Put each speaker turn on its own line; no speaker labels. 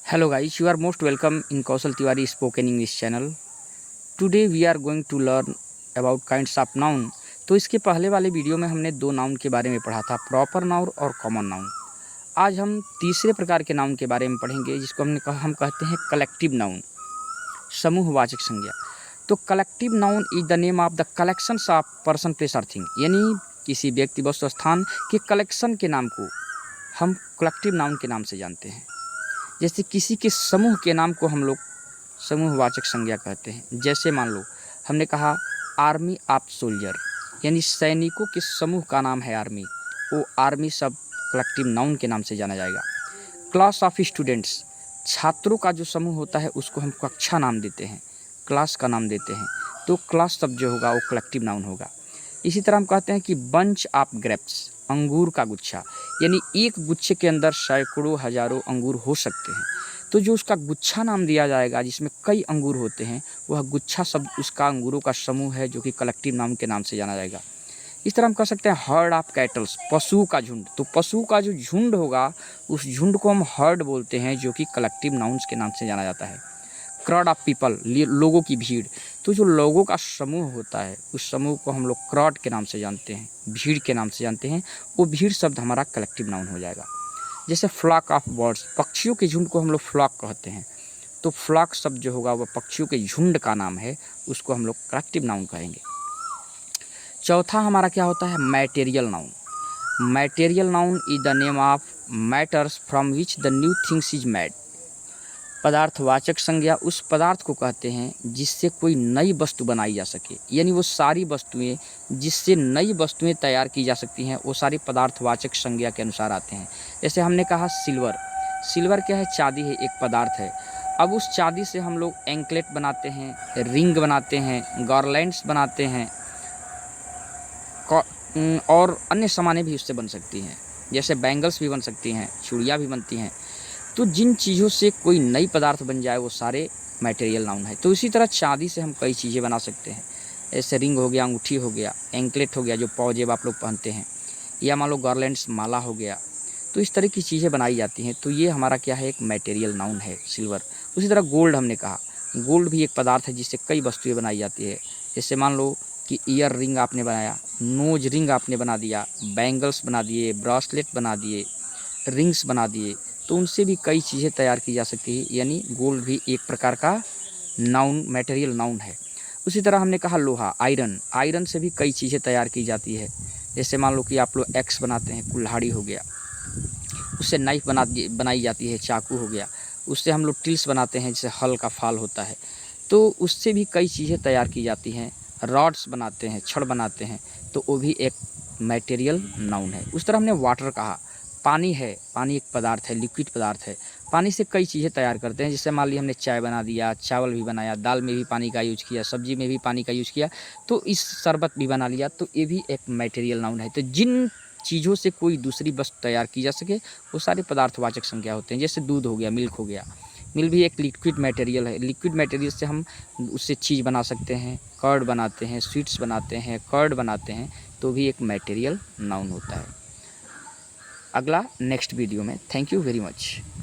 Hello guys, you are most welcome in Kausal Tiwari Spoken English channel. Today we are going to learn about kinds of noun. तो इसके पहले वाले video में हमने दो noun के बारे में पढ़ा था, प्रॉपर नाउन और कॉमन नाउन। आज हम तीसरे प्रकार के नाउन के बारे में पढ़ेंगे जिसको हम कहते हैं कलेक्टिव नाउन, समूहवाचक संज्ञा। तो collective noun is the name of the collections of person place और थिंग, यानी किसी व्यक्ति वस्तु स्थान के कलेक्शन के नाम को हम कलेक्टिव नाउन के नाम से जानते हैं। जैसे किसी के समूह के नाम को हम लोग समूहवाचक संज्ञा कहते हैं। जैसे मान लो हमने कहा आर्मी ऑफ सोल्जर, यानी सैनिकों के समूह का नाम है आर्मी, वो आर्मी सब कलेक्टिव नाउन के नाम से जाना जाएगा। क्लास ऑफ स्टूडेंट्स, छात्रों का जो समूह होता है उसको हम कक्षा नाम देते हैं, क्लास का नाम देते हैं, तो क्लास सब जो होगा वो कलेक्टिव नाउन होगा। इसी तरह हम कहते हैं कि बंच ऑफ ग्रेप्स, अंगूर का गुच्छा, यानी एक गुच्छे के अंदर सैकड़ों हजारों अंगूर हो सकते हैं, तो जो उसका गुच्छा नाम दिया जाएगा जिसमें कई अंगूर होते हैं, वह गुच्छा शब्द उसका अंगूरों का समूह है जो कि कलेक्टिव नाउन के नाम से जाना जाएगा। इस तरह हम कह सकते हैं हर्ड ऑफ कैटल्स, पशु का झुंड, तो पशु का जो झुंड होगा उस झुंड को हम हर्ड बोलते हैं जो कि कलेक्टिव नाउन्स के नाम से जाना जाता है। क्राउड ऑफ पीपल, लोगों की भीड़, तो जो लोगों का समूह होता है उस समूह को हम लोग क्राउड के नाम से जानते हैं, भीड़ के नाम से जानते हैं, वो भीड़ शब्द हमारा कलेक्टिव नाउन हो जाएगा। जैसे फ्लॉक ऑफ बर्ड्स, पक्षियों के झुंड को हम लोग फ्लॉक कहते हैं, तो फ्लॉक शब्द जो होगा वह पक्षियों के झुंड का नाम है, उसको हम लोग कलेक्टिव नाउन कहेंगे। चौथा हमारा क्या होता है material noun. Material noun is the name of matters from which the new things is made. पदार्थवाचक संज्ञा उस पदार्थ को कहते हैं जिससे कोई नई वस्तु बनाई जा सके, यानी वो सारी वस्तुएं जिससे नई वस्तुएं तैयार की जा सकती हैं वो सारी पदार्थवाचक संज्ञा के अनुसार आते हैं। जैसे हमने कहा सिल्वर, सिल्वर क्या है, चांदी है, एक पदार्थ है। अब उस चांदी से हम लोग एंकलेट बनाते हैं, रिंग बनाते हैं, गारलैंड्स बनाते हैं और अन्य सामानें भी उससे बन सकती हैं, जैसे बैंगल्स भी बन सकती हैं, चूड़ियाँ भी बनती हैं। तो जिन चीज़ों से कोई नई पदार्थ बन जाए वो सारे मटेरियल नाउन है। तो इसी तरह चांदी से हम कई चीज़ें बना सकते हैं, ऐसे रिंग हो गया, अंगूठी हो गया, एंकलेट हो गया जो पाजेब आप लोग पहनते हैं, या मान लो गारलैंड्स माला हो गया, तो इस तरह की चीज़ें बनाई जाती हैं। तो ये हमारा क्या है, एक मटेरियल नाउन है सिल्वर। उसी तरह गोल्ड हमने कहा, गोल्ड भी एक पदार्थ है जिससे कई वस्तुएँ बनाई जाती है। जैसे मान लो कि ईयर रिंग आपने बनाया, नोज रिंग आपने बना दिया, बैंगल्स बना दिए, ब्रासलेट बना दिए, रिंग्स बना दिए, तो उनसे भी कई चीज़ें तैयार की जा सकती है, यानी गोल्ड भी एक प्रकार का नाउन, मटेरियल नाउन है। उसी तरह हमने कहा लोहा, आयरन, आयरन से भी कई चीज़ें तैयार की जाती है। जैसे मान लो कि आप लोग एक्स बनाते हैं, कुल्हाड़ी हो गया, उससे नाइफ बनाई जाती है, चाकू हो गया, उससे हम लोग टिल्स बनाते हैं जैसे हल का फाल होता है, तो उससे भी कई चीज़ें तैयार की जाती हैं। रॉड्स बनाते हैं, छड़ बनाते हैं, तो वो भी एक मटेरियल नाउन है। उस तरह हमने वाटर कहा, पानी है, पानी एक पदार्थ है, लिक्विड पदार्थ है, पानी से कई चीज़ें तैयार करते हैं। जैसे मान ली हमने चाय बना दिया, चावल भी बनाया, दाल में भी पानी का यूज किया, सब्जी में भी पानी का यूज किया, तो इस शरबत भी बना लिया, तो ये भी एक मटेरियल नाउन है। तो जिन चीज़ों से कोई दूसरी वस्तु तैयार की जा सके वो सारे पदार्थवाचक संज्ञा होते हैं। जैसे दूध हो गया, मिल्क हो गया, मिल्क भी एक लिक्विड मटेरियल है, लिक्विड मटेरियल से हम उससे चीज़ बना सकते हैं, कर्ड बनाते हैं, स्वीट्स बनाते हैं, कर्ड बनाते हैं, तो भी एक मटेरियल नाउन होता है। अगला नेक्स्ट वीडियो में। Thank you very much.